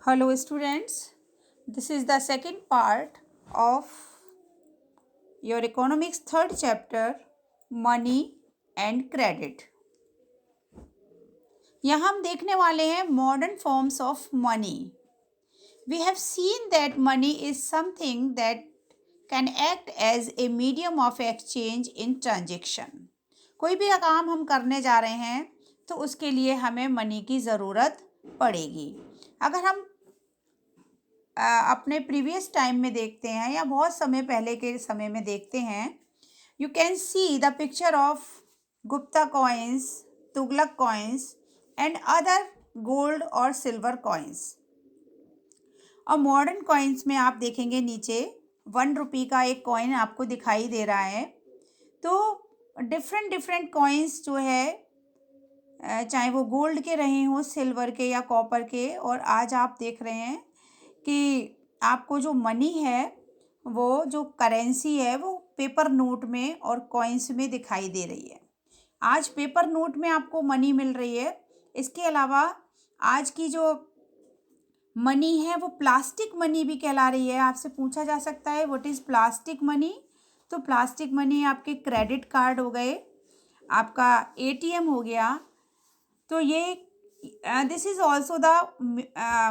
Hello, students. This is the second part of your economics third chapter, money and credit. यहाँ हम देखने वाले हैं modern forms of money. We have seen that money is something that can act as a medium of exchange in transaction. कोई भी काम हम करने जा रहे हैं तो उसके लिए हमें मनी की ज़रूरत पड़ेगी. अगर हम अपने प्रीवियस टाइम में देखते हैं या बहुत समय पहले के समय में देखते हैं, you can see the picture of Gupta coins, Tughlaq coins and other gold और सिल्वर कॉइन्स. और मॉडर्न कॉइन्स में आप देखेंगे नीचे 1 रुपये का एक कॉइन आपको दिखाई दे रहा है. तो डिफरेंट कॉइन्स जो है, चाहे वो गोल्ड के रहे हों, सिल्वर के या कॉपर के, और आज आप देख रहे हैं कि आपको जो मनी है, वो जो करेंसी है, वो पेपर नोट में और कॉइन्स में दिखाई दे रही है. आज पेपर नोट में आपको मनी मिल रही है. इसके अलावा आज की जो मनी है वो प्लास्टिक मनी भी कहला रही है. आपसे पूछा जा सकता है व्हाट इज़ प्लास्टिक मनी. तो प्लास्टिक मनी आपके क्रेडिट कार्ड हो गए, आपका एटीएम हो गया. तो ये this is also the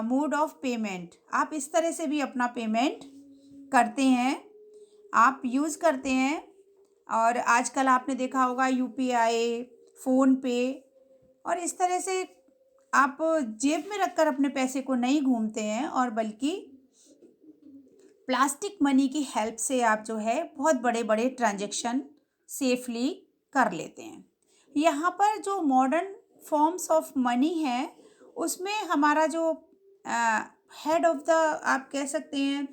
mode of payment. आप इस तरह से भी अपना पेमेंट करते हैं, आप यूज़ करते हैं. और आजकल आपने देखा होगा यूपीआई, फ़ोनपे, और इस तरह से आप जेब में रखकर अपने पैसे को नहीं घूमते हैं, और बल्कि प्लास्टिक मनी की हेल्प से आप जो है बहुत बड़े बड़े ट्रांजैक्शन सेफली कर लेते हैं. यहाँ पर जो मॉडर्न फॉर्म्स ऑफ मनी है उसमें हमारा जो हेड ऑफ द, आप कह सकते हैं,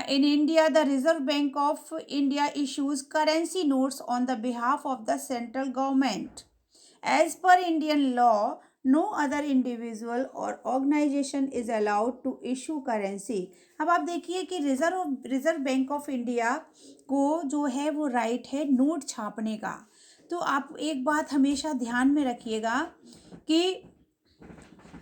in India, the Reserve Bank of India issues currency notes on the behalf of the central government. As per Indian law, no other individual or organization is allowed to issue currency. अब आप देखिए कि reserve bank of India को जो है वो right है note छापने का. तो आप एक बात हमेशा ध्यान में रखिएगा कि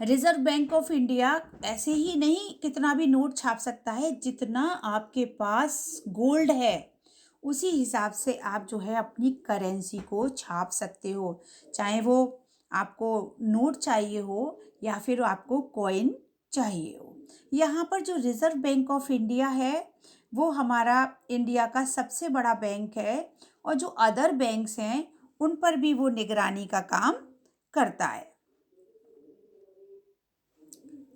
रिजर्व बैंक ऑफ इंडिया ऐसे ही नहीं कितना भी नोट छाप सकता है. जितना आपके पास गोल्ड है उसी हिसाब से आप जो है अपनी करेंसी को छाप सकते हो, चाहे वो आपको नोट चाहिए हो या फिर आपको कॉइन चाहिए हो. यहाँ पर जो रिजर्व बैंक ऑफ इंडिया है वो हमारा इंडिया का सबसे बड़ा बैंक है, और जो अदर बैंक्स हैं उन पर भी वो निगरानी का काम करता है.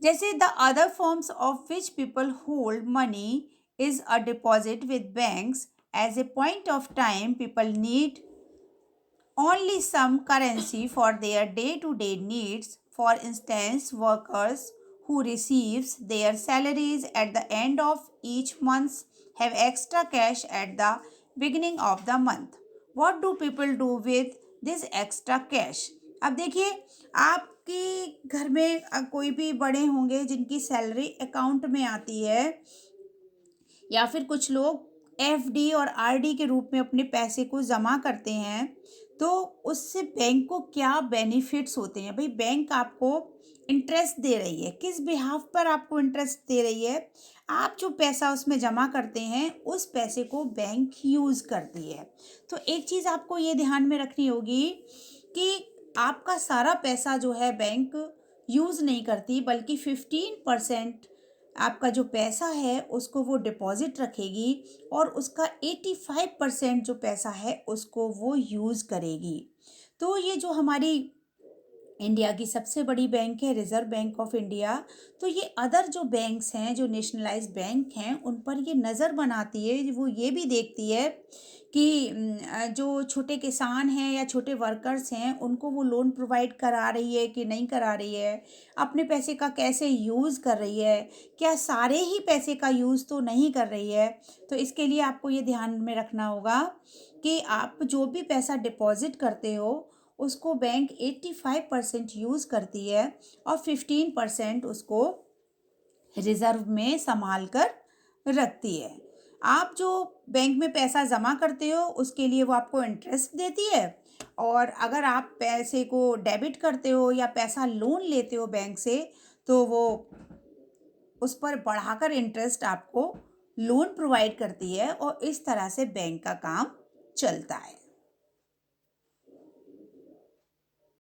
जैसे the other forms of which people hold money is a deposit with banks. As a point of time people need only some currency for their day-to-day needs. For instance, workers who receives their salaries at the end of each month have extra cash at the beginning of the month. What do people do with this extra cash? अब देखिए, आपके घर में कोई भी बड़े होंगे जिनकी सैलरी अकाउंट में आती है, या फिर कुछ लोग एफडी और आरडी के रूप में अपने पैसे को जमा करते हैं. तो उससे बैंक को क्या बेनिफिट्स होते हैं? भाई, बैंक आपको इंटरेस्ट दे रही है. किस बिहाफ पर आपको इंटरेस्ट दे रही है? आप जो पैसा उसमें जमा करते हैं उस पैसे को बैंक यूज़ करती है. तो एक चीज़ आपको ये ध्यान में रखनी होगी कि आपका सारा पैसा जो है बैंक यूज़ नहीं करती, बल्कि 15% आपका जो पैसा है उसको वो डिपॉजिट रखेगी, और उसका 85% जो पैसा है उसको वो यूज़ करेगी. तो ये जो हमारी इंडिया की सबसे बड़ी बैंक है रिजर्व बैंक ऑफ इंडिया, तो ये अदर जो बैंक्स हैं, जो नेशनलाइज्ड बैंक हैं, उन पर ये नज़र बनाती है. वो ये भी देखती है कि जो छोटे किसान हैं या छोटे वर्कर्स हैं उनको वो लोन प्रोवाइड करा रही है कि नहीं करा रही है, अपने पैसे का कैसे यूज़ कर रही है, क्या सारे ही पैसे का यूज़ तो नहीं कर रही है. तो इसके लिए आपको ये ध्यान में रखना होगा कि आप जो भी पैसा डिपॉजिट करते हो उसको बैंक 85% यूज़ करती है, और 15% उसको रिज़र्व में संभाल कर रखती है. आप जो बैंक में पैसा जमा करते हो उसके लिए वो आपको इंटरेस्ट देती है, और अगर आप पैसे को डेबिट करते हो या पैसा लोन लेते हो बैंक से तो वो उस पर बढ़ाकर इंटरेस्ट आपको लोन प्रोवाइड करती है और इस तरह से बैंक का काम चलता है।